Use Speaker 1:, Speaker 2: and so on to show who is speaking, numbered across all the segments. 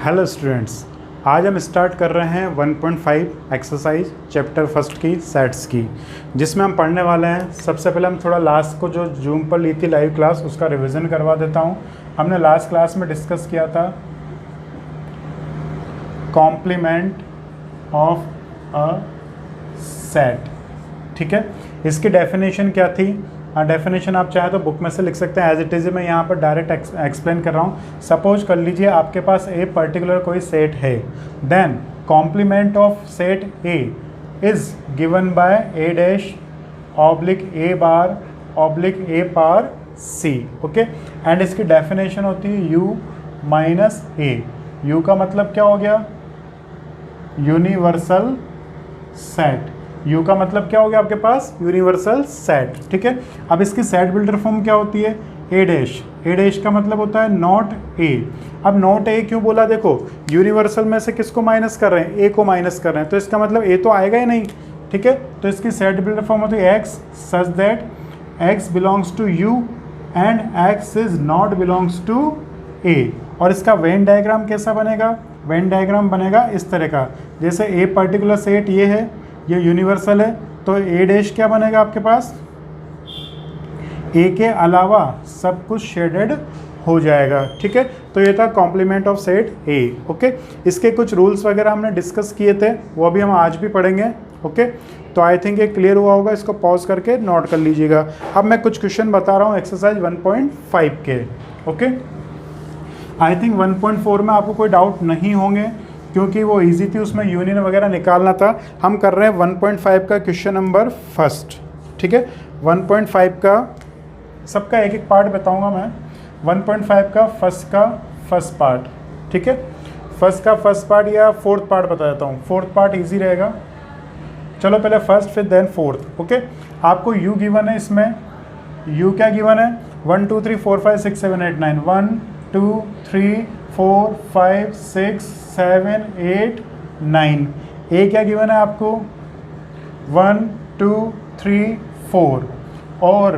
Speaker 1: Hello students, आज हम start कर रहे हैं 1.5 एक्सरसाइज चैप्टर फर्स्ट की सेट्स की, जिसमें हम पढ़ने वाले हैं। सबसे पहले हम थोड़ा लास्ट को जो जूम पर ली थी लाइव क्लास, उसका रिवीजन करवा देता हूं। हमने लास्ट क्लास में डिस्कस किया था कॉम्प्लीमेंट ऑफ अ सेट। ठीक है, इसकी डेफिनेशन क्या थी? डेफिनेशन आप चाहे तो बुक में से लिख सकते हैं, एज इट इज़ मैं यहाँ पर डायरेक्ट एक्सप्लेन कर रहा हूँ। सपोज कर लीजिए आपके पास ए पर्टिकुलर कोई सेट है, then complement of set A is given by A dash oblique A bar oblique A power C. Okay, and इसकी डेफिनेशन होती है यू माइनस ए। यू का मतलब क्या हो गया? Universal set. यू का मतलब क्या हो गया आपके पास? Universal set. ठीक है, अब इसकी सेट बिल्डर फॉर्म क्या होती है? ए डैश। ए डैश का मतलब होता है नॉट ए। अब नॉट ए क्यों बोला? देखो, यूनिवर्सल में से किसको माइनस कर रहे हैं? ए को माइनस कर रहे हैं, तो इसका मतलब ए तो आएगा ही नहीं। ठीक है, तो इसकी सेट बिल्डर फॉर्म होती है X such that X belongs to U and X is not belongs to A. और इसका वेन डायग्राम कैसा बनेगा? वेन डायग्राम बनेगा इस तरह का, जैसे ए पर्टिकुलर सेट ये है, ये यूनिवर्सल है, तो ए डैश क्या बनेगा आपके पास? ए के अलावा सब कुछ शेडेड हो जाएगा। ठीक है, तो ये था complement of set A. Okay, इसके कुछ रूल्स वगैरह हमने डिस्कस किए थे, वो भी हम आज भी पढ़ेंगे। ओके, तो आई थिंक ये क्लियर हुआ होगा, इसको पॉज करके नोट कर लीजिएगा। अब मैं कुछ क्वेश्चन बता रहा हूँ एक्सरसाइज 1.5 के। ओके, आई थिंक 1.4 में आपको कोई डाउट नहीं होंगे, क्योंकि वो इजी थी, उसमें यूनियन वगैरह निकालना था। हम कर रहे हैं 1.5 का क्वेश्चन नंबर फर्स्ट। ठीक है, 1.5 का सबका एक एक पार्ट बताऊंगा मैं। 1.5 का फर्स्ट पार्ट। ठीक है, फर्स्ट का फर्स्ट पार्ट या फोर्थ पार्ट बता देता हूँ। फोर्थ पार्ट इजी रहेगा। चलो पहले फर्स्ट फिर देन फोर्थ। ओके, आपको यू गिवन है, इसमें यू क्या गिवन है? 1 2 3 4 5 6 7 8 9 1 2 3 4 5 6 7 8 9। ए क्या गिवन है आपको? 1 2 3 4। और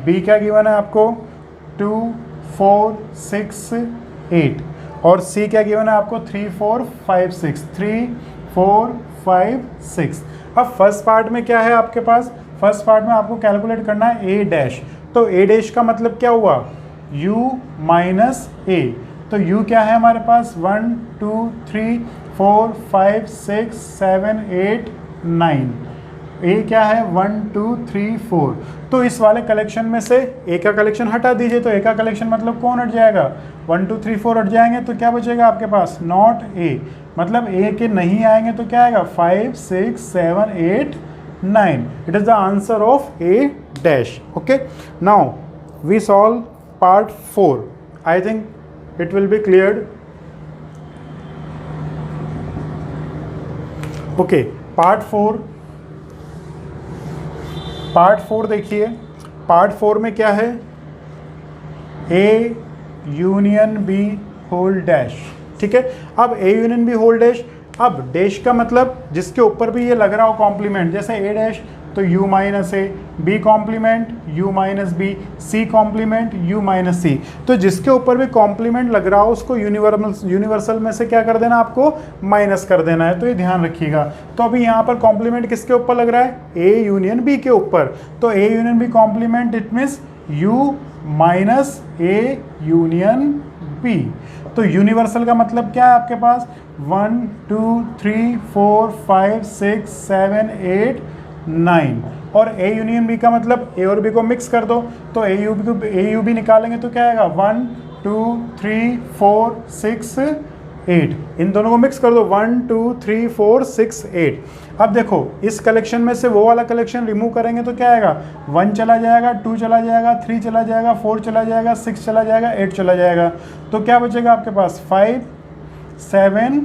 Speaker 1: बी क्या गिवन है आपको? 2 4 6 8। और सी क्या गिवन है आपको? 3 4 5 6 3 4 5 6। अब फर्स्ट पार्ट में क्या है आपके पास? फर्स्ट पार्ट में आपको कैलकुलेट करना है ए डैश। तो ए डैश का मतलब क्या हुआ? यू माइनस ए। तो u क्या है हमारे पास? 1 2 3 4 5 6 7 8 9। a क्या है? 1 2 3 4। तो इस वाले कलेक्शन में से a का कलेक्शन हटा दीजिए, तो a का कलेक्शन मतलब कौन हट जाएगा? 1 2 3 4 हट जाएंगे, तो क्या बचेगा आपके पास? Not a। मतलब a के नहीं आएंगे तो क्या आएगा? 5 6 7 8 9। It is the answer of a dash. Okay, now we solve part 4। I think it will be cleared. Okay, part 4 देखिए। पार्ट 4 में क्या है? A union B whole dash. ठीक है, अब A union B whole dash. अब dash का मतलब जिसके ऊपर भी ये लग रहा हो कॉम्प्लीमेंट, जैसे A डैश तो u minus A, B complement u minus B, C complement u minus C. तो जिसके ऊपर भी कॉम्प्लीमेंट लग रहा हो उसको यूनिवर्सल में से क्या कर देना? आपको माइनस कर देना है, तो ये ध्यान रखिएगा। तो अभी यहाँ पर कॉम्प्लीमेंट किसके ऊपर लग रहा है? ए यूनियन बी के ऊपर। तो A union B complement, it means u minus A union B. तो यूनिवर्सल का मतलब क्या है आपके पास? 1 2 3 4 5 6 7 8 9। और ए यूनियन बी का मतलब ए और बी को मिक्स कर दो, तो ए यू बी निकालेंगे तो क्या आएगा? 1 2 3 4 6 8। इन दोनों को मिक्स कर दो, 1 2 3 4 6 8। अब देखो, इस कलेक्शन में से वो वाला कलेक्शन रिमूव करेंगे तो क्या आएगा? 1 चला जाएगा, 2 चला जाएगा, 3 चला जाएगा, 4 चला जाएगा, 6 चला जाएगा, 8 चला जाएगा। तो क्या बचेगा आपके पास? 5 7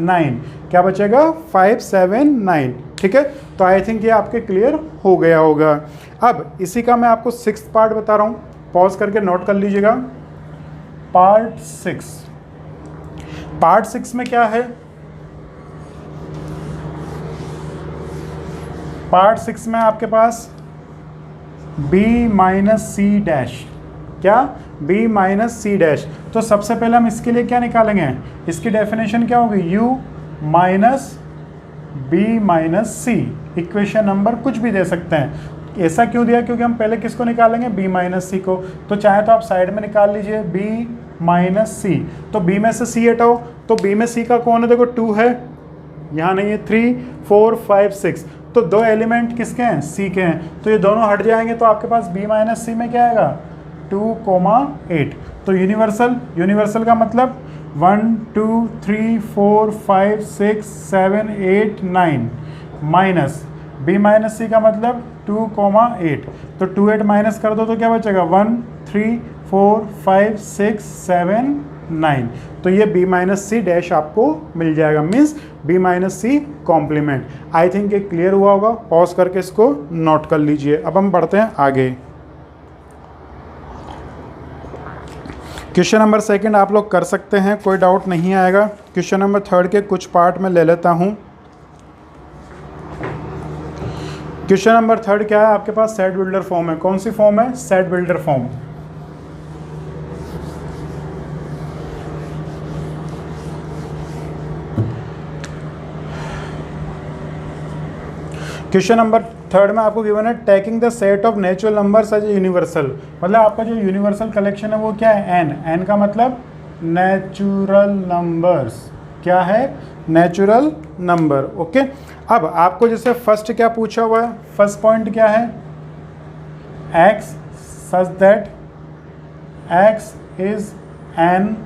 Speaker 1: 9। क्या बचेगा? 5 7 9। ठीक है, तो आई थिंक ये आपके क्लियर हो गया होगा। अब इसी का मैं आपको 6th पार्ट बता रहा हूँ, पॉज करके नोट कर लीजिएगा। पार्ट 6। पार्ट 6 में क्या है? पार्ट 6 में आपके पास b माइनस सी डैश। क्या, b माइनस सी डैश। तो सबसे पहले हम इसके लिए क्या निकालेंगे, इसकी डेफिनेशन क्या होगी, u माइनस b माइनस सी। इक्वेशन नंबर कुछ भी दे सकते हैं। ऐसा क्यों दिया, क्योंकि हम पहले किसको निकालेंगे, b माइनस सी को। तो चाहे तो आप साइड में निकाल लीजिए b माइनस सी। तो b में से c हटाओ, तो b में c का कौन है, देखो 2 है, यहाँ नहीं है, 3 4 5 6। तो दो एलिमेंट किसके हैं, c के हैं, तो ये दोनों हट जाएंगे, तो आपके पास b माइनस सी में क्या आएगा, 2,8। तो यूनिवर्सल का मतलब 1 2 3 4 5 6 7 8 9 माइनस b माइनस सी का मतलब 2,8। तो 2 8 माइनस कर दो तो क्या बचेगा, 1 3 4 5 6 7 9। तो ये b माइनस सी डैश आपको मिल जाएगा, means b minus C complement. I think ये क्लियर हुआ होगा, पॉज करके इसको नोट कर लीजिए। अब हम बढ़ते हैं आगे। क्वेश्चन नंबर 2 आप लोग कर सकते हैं, कोई डाउट नहीं आएगा। क्वेश्चन नंबर 3 के कुछ पार्ट में ले लेता हूँ। क्वेश्चन नंबर 3 क्या है, आपके पास सेट बिल्डर फॉर्म है। कौन सी फॉर्म है, set builder form. Question number 3 में आपको गिवन है taking the set of natural numbers as universal. मतलब आपका जो यूनिवर्सल कलेक्शन है वो क्या है, एन का मतलब नेचुरल नंबर्स। क्या है, नेचुरल नंबर। ओके, अब आपको जैसे फर्स्ट क्या पूछा हुआ है, फर्स्ट पॉइंट क्या है, x such that x is an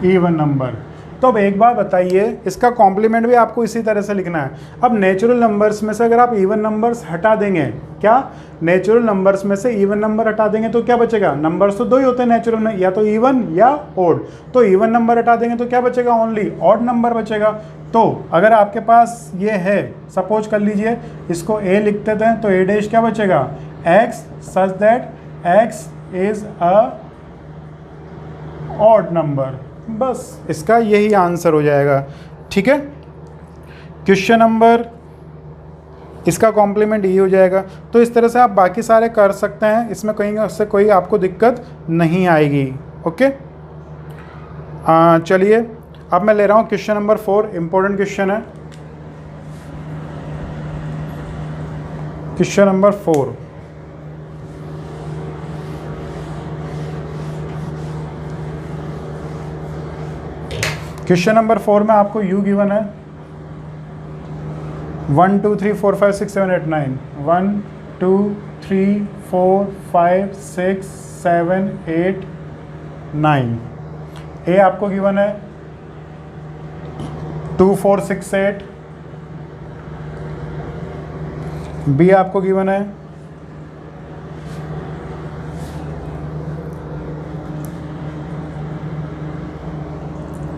Speaker 1: even number. तो अब एक बात बताइए, इसका कॉम्प्लीमेंट भी आपको इसी तरह से लिखना है। अब नेचुरल नंबर्स में से अगर आप इवन नंबर्स हटा देंगे, क्या, नेचुरल नंबर्स में से इवन नंबर हटा देंगे तो क्या बचेगा, नंबर्स तो दो ही होते हैं नेचुरल में, या तो इवन या ओड। तो इवन नंबर हटा देंगे तो क्या बचेगा, ओनली ऑड नंबर बचेगा। तो अगर आपके पास ये है, सपोज कर लीजिए इसको a लिख देते हैं, तो a डैश क्या बचेगा, x such that x is a odd number. बस इसका यही आंसर हो जाएगा। ठीक है, क्वेश्चन नंबर, इसका कॉम्प्लीमेंट ये हो जाएगा। तो इस तरह से आप बाकी सारे कर सकते हैं, इसमें कहीं से कोई आपको दिक्कत नहीं आएगी। ओके, चलिए अब मैं ले रहा हूँ क्वेश्चन नंबर 4। इंपॉर्टेंट क्वेश्चन है क्वेश्चन नंबर 4। क्वेश्चन नंबर 4 में आपको u गिवन है 1 2 3 4 5 6 7 8 9, 1 2 3 4 5 6 7 8 9। a आपको गिवन है 2 4 6 8, b आपको गिवन है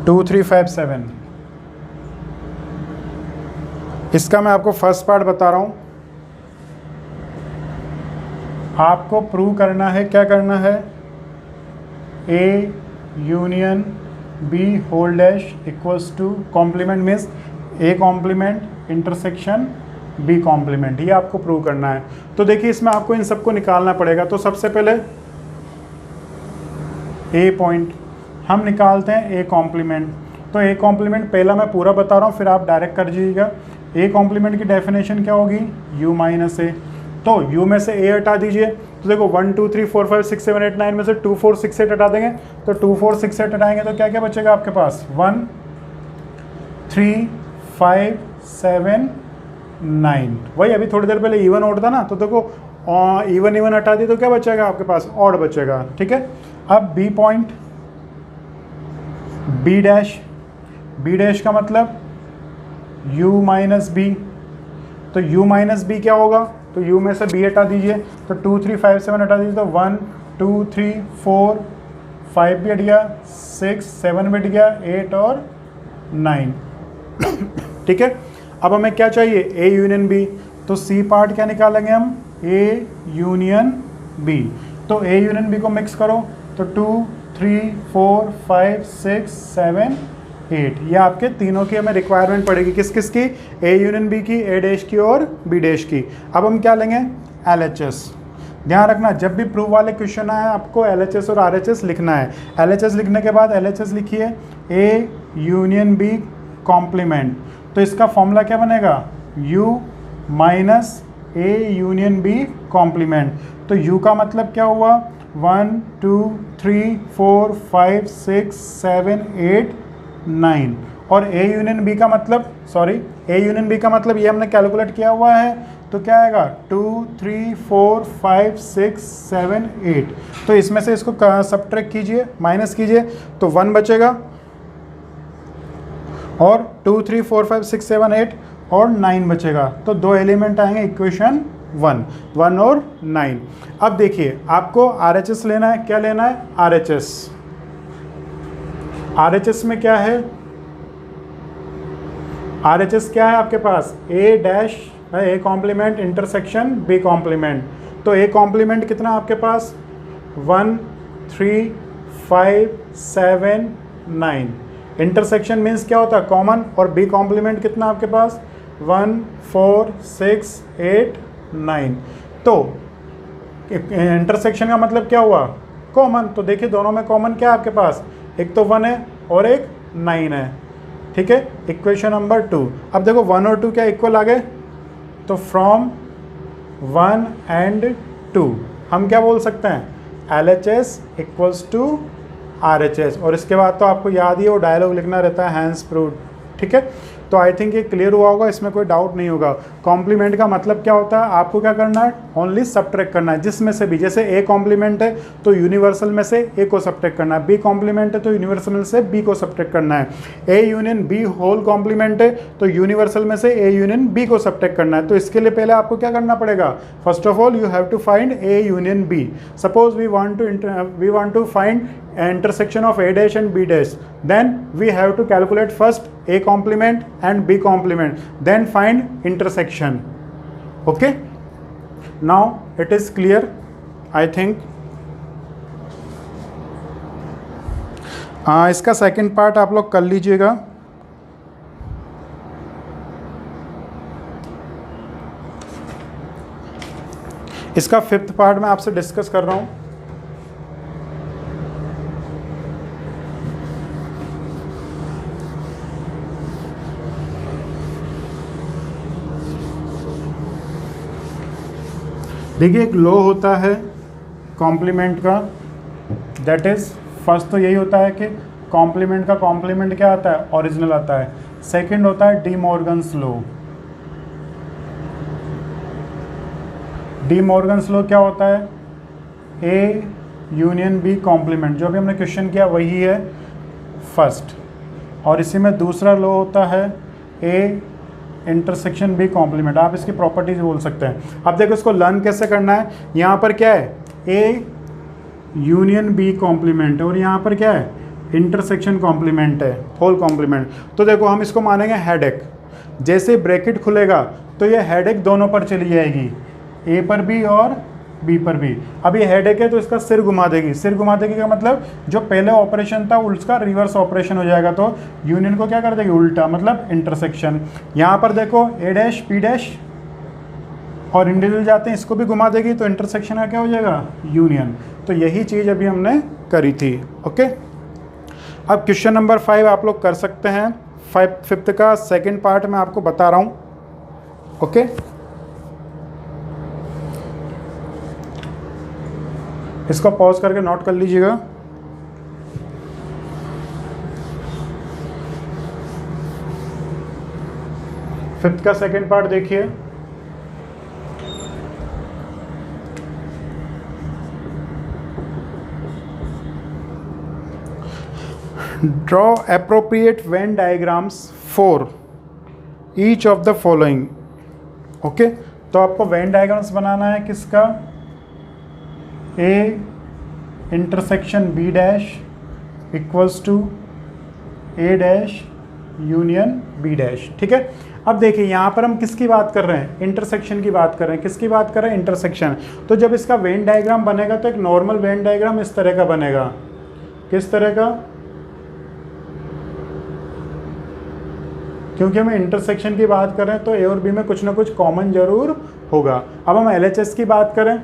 Speaker 1: 2 3 5 7। इसका मैं आपको फर्स्ट पार्ट बता रहा हूँ। आपको प्रूव करना है, क्या करना है, A union B whole dash equals to complement, means A complement intersection B complement, ये आपको प्रूव करना है। तो देखिए इसमें आपको इन सबको निकालना पड़ेगा। तो सबसे पहले A पॉइंट हम निकालते हैं A कॉम्प्लीमेंट। तो A कॉम्प्लीमेंट पहला मैं पूरा बता रहा हूँ, फिर आप डायरेक्ट कर दीजिएगा। A कॉम्प्लीमेंट की डेफिनेशन क्या होगी, U माइनस A। तो U में से A हटा दीजिए, तो देखो 1 2 3 4 5 6 7 8 9 में से 2 4 6 8 हटा देंगे, तो 2 4 6 8 हटाएंगे तो क्या क्या बचेगा आपके पास, 1 3 5 7 9। वही अभी थोड़ी देर पहले इवन ऑड था ना, तो देखो इवन हटा दिए तो क्या बचेगा आपके पास, ऑड बचेगा। ठीक है, अब B पॉइंट, B डैश का मतलब U माइनस B। तो U माइनस B क्या होगा, तो U में से B हटा दीजिए, तो 2 3 5 7 हटा दीजिए, तो 1 2 3 4 5 भी हट गया, 6 7 भी हट गया, 8 और 9। ठीक है, अब हमें क्या चाहिए, A यूनियन B। तो C पार्ट क्या निकालेंगे हम, A यूनियन B। तो A यूनियन B को मिक्स करो, तो 2 3 4 5 6 7 8। ये आपके तीनों की हमें रिक्वायरमेंट पड़ेगी, किस किस की, A यूनियन B की, A डैश की और B डैश की। अब हम क्या लेंगे, LHS। ध्यान रखना, जब भी प्रूव वाले क्वेश्चन आए आपको LHS और RHS लिखना है। LHS लिखने के बाद LHS लिखिए A यूनियन B कॉम्प्लीमेंट, तो इसका फॉर्मूला क्या बनेगा, U minus A union B complement. तो U का मतलब क्या हुआ, 1 2 3 4 5 6 7 8 9, और A यूनियन B का मतलब, A यूनियन B का मतलब ये हमने कैलकुलेट किया हुआ है, तो क्या आएगा 2 3 4 5 6 7 8। तो इसमें से इसको सब्ट्रैक्ट कीजिए, माइनस कीजिए, तो 1 बचेगा, और 2 3 4 5 6 7 8 और 9 बचेगा। तो 2 एलिमेंट आएंगे इक्वेशन 1 और 9। अब देखिए आपको RHS लेना है, क्या लेना है, RHS। RHS में क्या है, RHS क्या है आपके पास, A डैश है, A complement intersection B complement. तो A कॉम्प्लीमेंट कितना आपके पास, 1 3 5 7 9। इंटरसेक्शन मीन्स क्या होता है, कॉमन, और B कॉम्प्लीमेंट कितना आपके पास, 1 4 6 8 9। तो इंटरसेक्शन का मतलब क्या हुआ, कॉमन। तो देखिए दोनों में कॉमन क्या है आपके पास, एक तो 1 है और एक 9 है, ठीक है। Equation number 2। अब देखो 1 और 2 क्या इक्वल आ गए, तो फ्रॉम 1 एंड 2 हम क्या बोल सकते हैं, LHS इक्वल्स टू RHS। और इसके बाद तो आपको याद ही है वो डायलॉग लिखना रहता है, हैंस प्रूव्ड, ठीक है। तो आई थिंक ये क्लियर हुआ होगा, इसमें कोई डाउट नहीं होगा। कॉम्प्लीमेंट का मतलब क्या होता है, आपको क्या करना है, ओनली सब्ट्रैक्ट करना है जिसमें से भी, जैसे A कॉम्प्लीमेंट है तो यूनिवर्सल में से A को सब्ट्रैक्ट करना है, B कॉम्प्लीमेंट है तो यूनिवर्सल में से B को सब्ट्रैक्ट करना है, A union B whole complement है तो यूनिवर्सल में से A यूनियन B को सब्ट्रैक्ट करना है। तो इसके लिए पहले आपको क्या करना पड़ेगा, first of all you have to find A union B। Suppose we want to find intersection of A dash and B dash, then we have to calculate first A complement and B complement, then find intersection. Okay, now it is clear I think। इसका second part आप लोग कर लीजिएगा। इसका fifth part मैं आपसे discuss कर रहा हूँ। देखिए एक लॉ होता है कॉम्प्लीमेंट का, दैट इज़ फर्स्ट तो यही होता है कि कॉम्प्लीमेंट का कॉम्प्लीमेंट क्या आता है, ओरिजिनल आता है। सेकंड होता है D Morgan's law. D Morgan's law क्या होता है, ए यूनियन बी कॉम्प्लीमेंट, जो भी हमने क्वेश्चन किया वही है फर्स्ट। और इसी में दूसरा लॉ होता है ए इंटरसेक्शन बी कॉम्प्लीमेंट, आप इसकी प्रॉपर्टीज बोल सकते हैं। अब देखो इसको लर्न कैसे करना है, यहाँ पर क्या है, ए यूनियन बी कॉम्प्लीमेंट और यहाँ पर क्या है, इंटरसेक्शन कॉम्प्लीमेंट है, होल कॉम्प्लीमेंट। तो देखो हम इसको मानेंगे हेडेक, जैसे ब्रैकेट खुलेगा तो ये हेडेक दोनों पर चली जाएगी, ए पर भी और बी पर भी। अब ये हेडेक है तो इसका सिर घुमा देगी, सिर घुमा देगी का मतलब जो पहले ऑपरेशन था उसका रिवर्स ऑपरेशन हो जाएगा, तो यूनियन को क्या कर देगी, उल्टा, मतलब इंटरसेक्शन। यहाँ पर देखो ए डैश पी डैश और इंडिविजुअल जाते हैं, इसको भी घुमा देगी तो इंटरसेक्शन का क्या हो जाएगा, यूनियन। तो यही चीज़ अभी हमने करी थी। ओके, अब क्वेश्चन नंबर 5 आप लोग कर सकते हैं। फिफ्थ का सेकेंड पार्ट मैं आपको बता रहा हूँ। ओके, इसको पॉज करके नोट कर लीजिएगा। फिफ्थ का सेकेंड पार्ट देखिए, draw appropriate Venn diagrams for each of the following। Okay, तो आपको वेन डायग्राम्स बनाना है किसका, A intersection B dash equals to A dash union B dash. ठीक है, अब देखिए यहाँ पर हम किसकी बात कर रहे हैं, इंटरसेक्शन की बात कर रहे हैं। किसकी बात कर रहे हैं, इंटरसेक्शन। तो जब इसका वेन डायग्राम बनेगा तो एक नॉर्मल वेन डायग्राम इस तरह का बनेगा। किस तरह का, क्योंकि हम इंटरसेक्शन की बात कर रहे हैं तो ए और बी में कुछ ना कुछ कॉमन जरूर होगा। अब हम एलएचएस की बात करें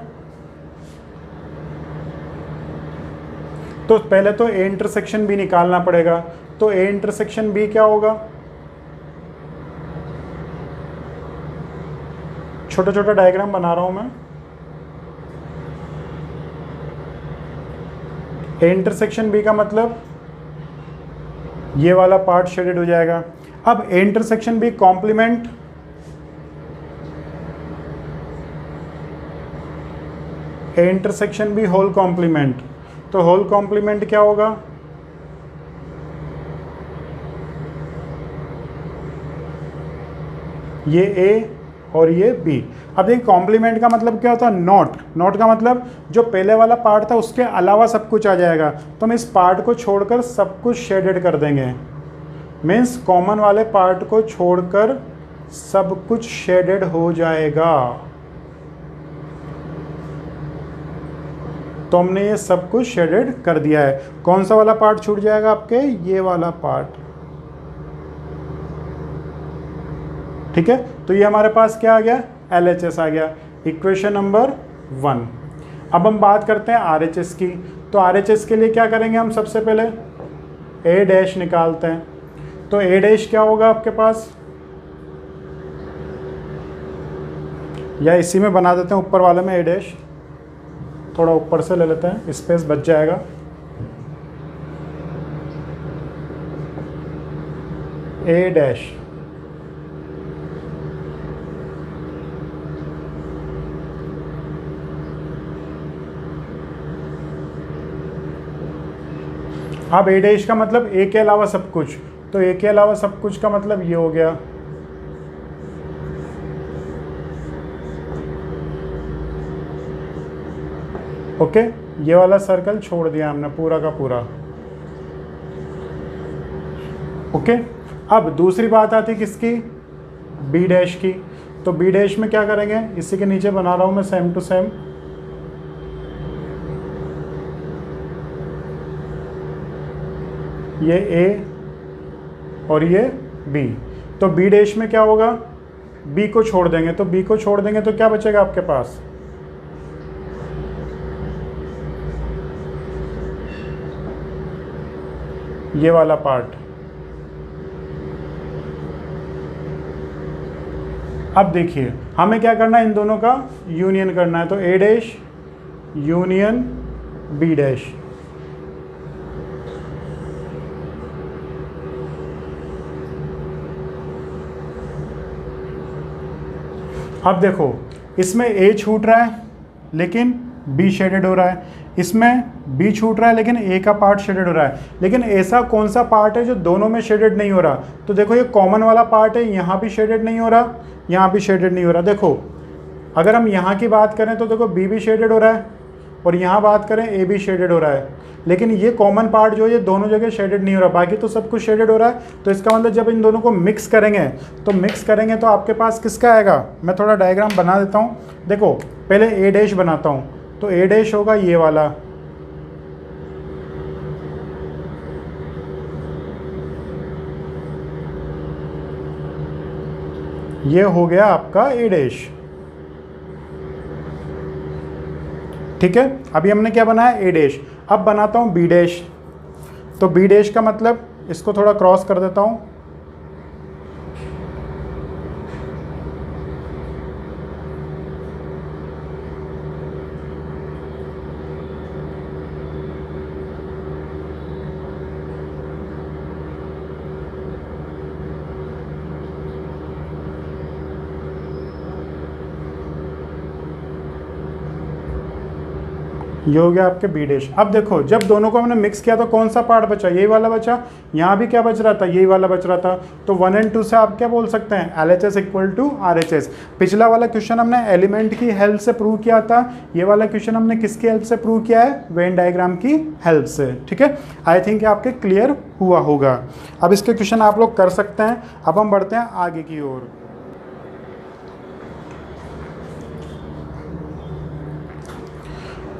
Speaker 1: तो पहले तो ए इंटरसेक्शन बी निकालना पड़ेगा। तो ए इंटरसेक्शन बी क्या होगा, छोटा छोटा डायग्राम बना रहा हूं मैं। ए इंटरसेक्शन बी का मतलब ये वाला पार्ट शेडेड हो जाएगा। अब A intersection B complement A intersection B whole complement. तो होल कॉम्प्लीमेंट क्या होगा, ये ए और ये बी। अब देखिए कॉम्प्लीमेंट का मतलब क्या होता है, नॉट। नॉट का मतलब जो पहले वाला पार्ट था उसके अलावा सब कुछ आ जाएगा। तो हम इस पार्ट को छोड़कर सब कुछ शेडेड कर देंगे। मीन्स कॉमन वाले पार्ट को छोड़कर सब कुछ शेडेड हो जाएगा। तो हमने ये सब कुछ शेडेड कर दिया है। कौन सा वाला पार्ट छूट जाएगा आपके, ये वाला पार्ट। ठीक है, तो ये हमारे पास क्या आ गया, LHS आ गया, इक्वेशन नंबर 1। अब हम बात करते हैं RHS की। तो RHS के लिए क्या करेंगे, हम सबसे पहले A डैश निकालते हैं। तो A डैश क्या होगा आपके पास, या इसी में बना देते हैं ऊपर वाले में A डैश, थोड़ा ऊपर से ले लेते हैं, स्पेस बच जाएगा। A डैश अब A डैश का मतलब A के अलावा सब कुछ। तो A के अलावा सब कुछ का मतलब ये हो गया। ओके, ये वाला सर्कल छोड़ दिया हमने पूरा का पूरा। ओके, अब दूसरी बात आती है किसकी, B डैश की। तो B डैश में क्या करेंगे, इसी के नीचे बना रहा हूं मैं सेम टू सेम। ये A और ये B। तो B डैश में क्या होगा, B को छोड़ देंगे। तो B को छोड़ देंगे तो क्या बचेगा आपके पास, ये वाला पार्ट। अब देखिए हमें क्या करना है, इन दोनों का यूनियन करना है। तो A dash union B dash. अब देखो इसमें A छूट रहा है लेकिन B शेडेड हो रहा है, इसमें B छूट रहा है लेकिन A का पार्ट शेडेड हो रहा है। लेकिन ऐसा कौन सा पार्ट है जो दोनों में शेडेड नहीं हो रहा, तो देखो ये कॉमन वाला पार्ट है, यहाँ भी शेडेड नहीं हो रहा, यहाँ भी शेडेड नहीं हो रहा। देखो अगर हम यहाँ की बात करें तो देखो B भी शेडेड हो रहा है और यहाँ बात करें A भी शेडेड हो रहा है। लेकिन ये कॉमन पार्ट जो है ये दोनों जगह शेडेड नहीं हो रहा, बाकी तो सब कुछ शेडेड हो रहा है। तो इसका मतलब जब इन दोनों को मिक्स करेंगे तो आपके पास किसका आएगा, मैं थोड़ा डायग्राम बना देता हूँ। देखो पहले A डैश बनाता हूँ। तो A डैश होगा ये वाला, ये हो गया आपका A डैश। ठीक है, अभी हमने क्या बनाया, A डैश। अब बनाता हूँ B डैश। तो B डैश का मतलब, इसको थोड़ा क्रॉस कर देता हूँ। ये हो गया आपके B डैश। अब देखो जब दोनों को हमने मिक्स किया तो कौन सा पार्ट बचा, यही वाला बचा। यहाँ भी क्या बच रहा था, यही वाला बच रहा था। तो 1 और 2 से आप क्या बोल सकते हैं, LHS इक्वल टू RHS। पिछला वाला क्वेश्चन हमने एलिमेंट की हेल्प से प्रूव किया था, ये वाला क्वेश्चन हमने किसकी हेल्प से प्रूव किया है, वेन डायग्राम की हेल्प से। ठीक है, आई थिंक आपके क्लियर हुआ होगा। अब इसके क्वेश्चन आप लोग कर सकते हैं। अब हम बढ़ते हैं आगे की ओर।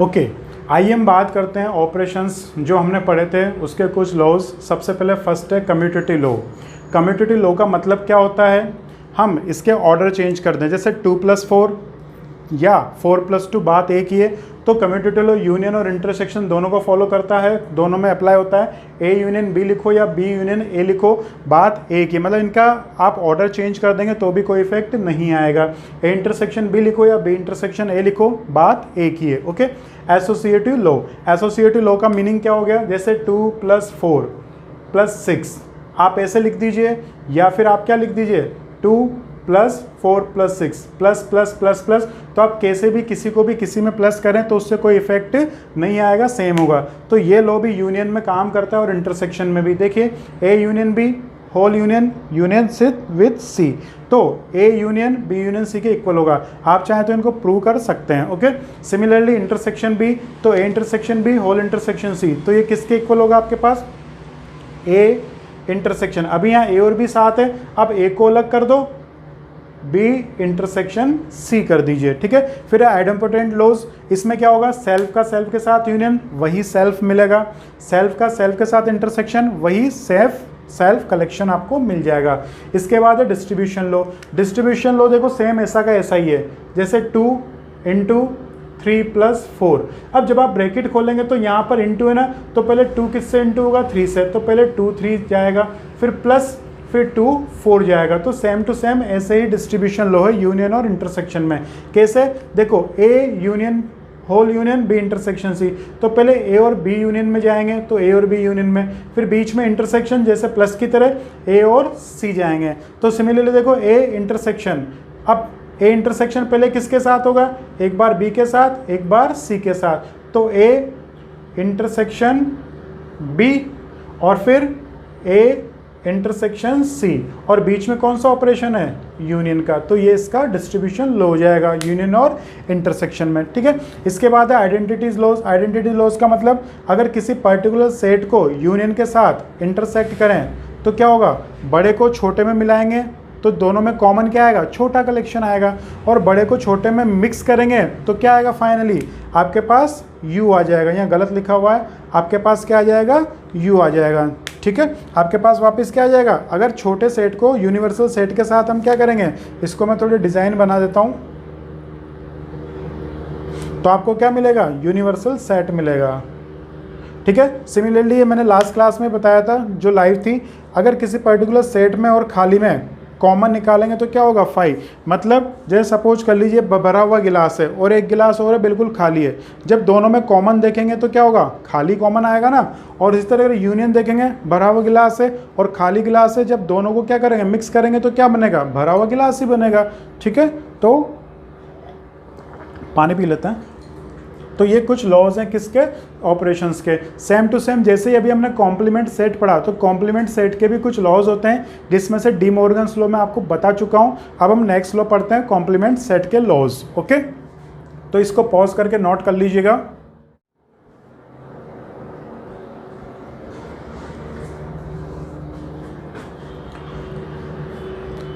Speaker 1: ओके, आइए हम बात करते हैं ऑपरेशंस जो हमने पढ़े थे उसके कुछ लॉज। सबसे पहले फर्स्ट है कम्यूटेटिव लॉ। कम्यूटेटिव लॉ का मतलब क्या होता है, हम इसके ऑर्डर चेंज कर दें। जैसे 2 + 4 या 4+2 बात एक ही है। तो कम्यूटेटिव लॉ यूनियन और इंटरसेक्शन दोनों को फॉलो करता है, दोनों में अप्लाई होता है। ए यूनियन बी लिखो या बी यूनियन ए लिखो, बात एक ही, मतलब इनका आप ऑर्डर चेंज कर देंगे तो भी कोई इफेक्ट नहीं आएगा। ए इंटरसेक्शन बी लिखो या बी इंटरसेक्शन ए लिखो, बात एक ही है। Okay. Associative law, associative law का मीनिंग क्या हो गया, जैसे 2 + 4 + 6 आप ऐसे लिख दीजिए, या फिर आप क्या लिख दीजिए 2 + 4 + 6 प्लस, तो आप कैसे भी किसी को भी किसी में प्लस करें तो उससे कोई इफेक्ट नहीं आएगा, सेम होगा। तो ये लॉ भी यूनियन में काम करता है और इंटरसेक्शन में भी। देखिए A union B whole union, union with C, तो A union B union C के इक्वल होगा। आप चाहें तो इनको प्रूव कर सकते हैं। ओके। सिमिलरली इंटरसेक्शन बी, तो A intersection B whole intersection C, तो ये किसके इक्वल होगा आपके पास, ए इंटरसेक्शन। अभी यहाँ ए और बी साथ है, अब ए को अलग कर दो, बी इंटरसेक्शन सी कर दीजिए। ठीक है। फिर आइडेम्पोटेंट लॉज, इसमें क्या होगा, सेल्फ का सेल्फ के साथ यूनियन वही सेल्फ मिलेगा, सेल्फ का सेल्फ के साथ इंटरसेक्शन वही सेल्फ कलेक्शन आपको मिल जाएगा। इसके बाद है डिस्ट्रीब्यूशन लॉ। डिस्ट्रीब्यूशन लॉ देखो सेम ऐसा का ऐसा ही है, जैसे 2 × 3 + 4। अब जब आप ब्रैकेट खोलेंगे तो यहाँ पर इंटू है ना, तो पहले 2 किससे इंटू होगा, 3 से, तो पहले 2 3 जाएगा, फिर प्लस, फिर 2 4 जाएगा। तो सेम टू सेम ऐसे ही डिस्ट्रीब्यूशन लॉ है यूनियन और इंटरसेक्शन में। कैसे, देखो A union whole union B intersection C, तो पहले ए और बी यूनियन में जाएंगे, तो ए और बी यूनियन में, फिर बीच में इंटरसेक्शन जैसे प्लस की तरह ए और सी जाएंगे। तो सिमिलरली देखो ए इंटरसेक्शन, अब ए इंटरसेक्शन पहले किसके साथ होगा, एक बार बी के साथ एक बार सी के साथ, तो ए इंटरसेक्शन बी और फिर ए इंटरसेक्शन सी, और बीच में कौन सा ऑपरेशन है, यूनियन का। तो ये इसका डिस्ट्रीब्यूशन लॉ हो जाएगा यूनियन और इंटरसेक्शन में। ठीक है। इसके बाद है आइडेंटिटीज लॉज। आइडेंटिटी लॉज का मतलब अगर किसी पर्टिकुलर सेट को यूनियन के साथ इंटरसेक्ट करें तो क्या होगा, बड़े को छोटे में मिलाएंगे तो दोनों में कॉमन क्या आएगा, छोटा कलेक्शन आएगा, और बड़े को छोटे में मिक्स करेंगे तो क्या आएगा, फाइनली आपके पास यू आ जाएगा। यहाँ गलत लिखा हुआ है, आपके पास क्या आ जाएगा, यू आ जाएगा। ठीक है। आपके पास वापस क्या आ जाएगा, अगर छोटे सेट को यूनिवर्सल सेट के साथ हम क्या करेंगे, इसको मैं थोड़ी डिज़ाइन बना देता हूँ, तो आपको क्या मिलेगा, यूनिवर्सल सेट मिलेगा। ठीक है। सिमिलरली ये मैंने लास्ट क्लास में बताया था जो लाइव थी, अगर किसी पर्टिकुलर सेट में और खाली में कॉमन निकालेंगे तो क्या होगा, 5। मतलब जैसे सपोज कर लीजिए भरा हुआ गिलास है और एक गिलास और है बिल्कुल खाली है, जब दोनों में कॉमन देखेंगे तो क्या होगा, खाली कॉमन आएगा ना। और इस तरह अगर यूनियन देखेंगे, भरा हुआ गिलास है और खाली गिलास है, जब दोनों को क्या करेंगे, मिक्स करेंगे तो क्या बनेगा, भरा हुआ गिलास ही बनेगा। ठीक है। तो पानी पी लेते हैं। तो ये कुछ लॉज हैं किसके, ऑपरेशंस के। सेम टू सेम जैसे ही अभी हमने कॉम्प्लीमेंट सेट पढ़ा, तो कॉम्प्लीमेंट सेट के भी कुछ लॉज होते हैं, जिसमें से डी मॉर्गन्स लॉ मैं आपको बता चुका हूं। अब हम नेक्स्ट लॉ पढ़ते हैं, कॉम्प्लीमेंट सेट के लॉज। ओके। तो इसको पॉज करके नोट कर लीजिएगा।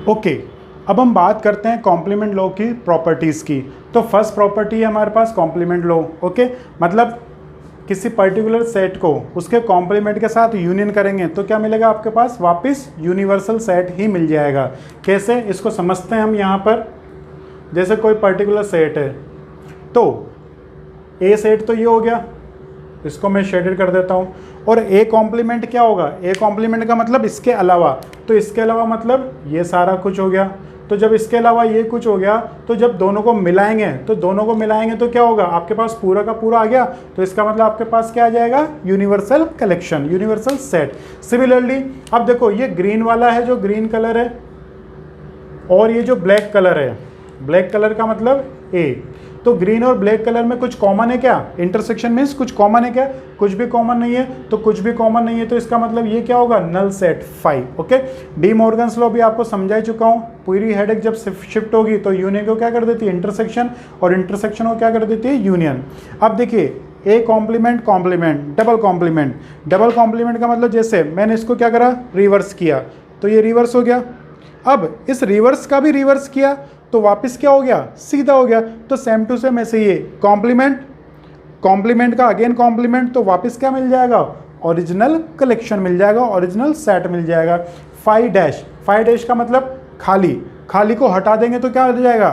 Speaker 1: ओके। अब हम बात करते हैं कॉम्प्लीमेंट लॉ की प्रॉपर्टीज़ की। तो फर्स्ट प्रॉपर्टी है हमारे पास कॉम्प्लीमेंट लॉ। ओके। मतलब किसी पर्टिकुलर सेट को उसके कॉम्प्लीमेंट के साथ यूनियन करेंगे तो क्या मिलेगा आपके पास, वापस यूनिवर्सल सेट ही मिल जाएगा। कैसे, इसको समझते हैं हम। यहाँ पर जैसे कोई पर्टिकुलर सेट है, तो ए सेट तो ये हो गया, इसको मैं शेडेड कर देता हूँ। और ए कॉम्प्लीमेंट क्या होगा, ए कॉम्प्लीमेंट का मतलब इसके अलावा, तो इसके अलावा मतलब ये सारा कुछ हो गया। तो जब इसके अलावा ये कुछ हो गया, तो जब दोनों को मिलाएंगे तो क्या होगा, आपके पास पूरा का पूरा आ गया। तो इसका मतलब आपके पास क्या आ जाएगा, universal collection, universal set. Similarly अब देखो ये ग्रीन वाला है, जो ग्रीन कलर है, और ये जो ब्लैक कलर है, ब्लैक कलर का मतलब ए। तो ग्रीन और ब्लैक कलर में कुछ कॉमन है क्या, इंटरसेक्शन मीन्स कुछ कॉमन है क्या, कुछ भी कॉमन नहीं है। तो कुछ भी कॉमन नहीं है तो इसका मतलब ये क्या होगा, null set 5। Okay. De Morgan's law भी आपको समझा ही चुका हूँ। पूरी हेडेक जब शिफ्ट होगी तो यूनियन को क्या कर देती है, इंटरसेक्शन, और इंटरसेक्शन को क्या कर देती है, यूनियन। अब देखिए A complement complement, double complement. Double complement का मतलब जैसे मैंने इसको क्या करा, रिवर्स किया, तो ये रिवर्स हो गया। अब इस रिवर्स का भी रिवर्स किया तो वापस क्या हो गया, सीधा हो गया। तो सेम टू सेम ऐसे ये कॉम्प्लीमेंट, कॉम्प्लीमेंट का अगेन कॉम्प्लीमेंट, तो वापस क्या मिल जाएगा, ओरिजिनल कलेक्शन मिल जाएगा, ओरिजिनल सेट मिल जाएगा। 5 डैश, 5 डैश का मतलब खाली, खाली को हटा देंगे तो क्या हो जाएगा,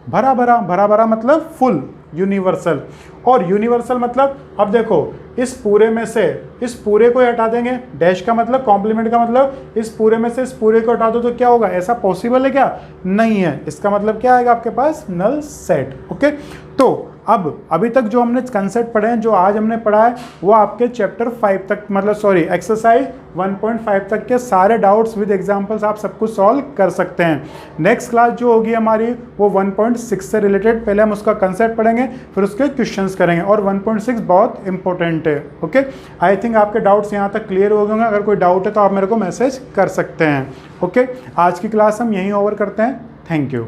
Speaker 1: भरा भरा, भरा भरा मतलब फुल, यूनिवर्सल। और यूनिवर्सल मतलब अब देखो इस पूरे में से इस पूरे को हटा देंगे, डैश का मतलब कॉम्प्लीमेंट का मतलब इस पूरे में से इस पूरे को हटा दो तो क्या होगा, ऐसा पॉसिबल है क्या, नहीं है। इसका मतलब क्या आएगा आपके पास, नल सेट। ओके, तो अब अभी तक जो हमने कंसेप्ट पढ़े हैं, जो आज हमने पढ़ा है, वो आपके चैप्टर 5 तक मतलब सॉरी एक्सरसाइज 1.5 तक के सारे डाउट्स विद एग्जांपल्स आप सब कुछ सॉल्व कर सकते हैं। नेक्स्ट क्लास जो होगी हमारी वो 1.6 से रिलेटेड, पहले हम उसका कंसेप्ट पढ़ेंगे फिर उसके क्वेश्चंस करेंगे, और 1.6 बहुत इंपॉर्टेंट है। ओके, आई थिंक आपके डाउट्स यहाँ तक क्लियर हो गए होंगे। अगर कोई डाउट है तो आप मेरे को मैसेज कर सकते हैं। ओके, आज की क्लास हम यहीं ओवर करते हैं। Thank you.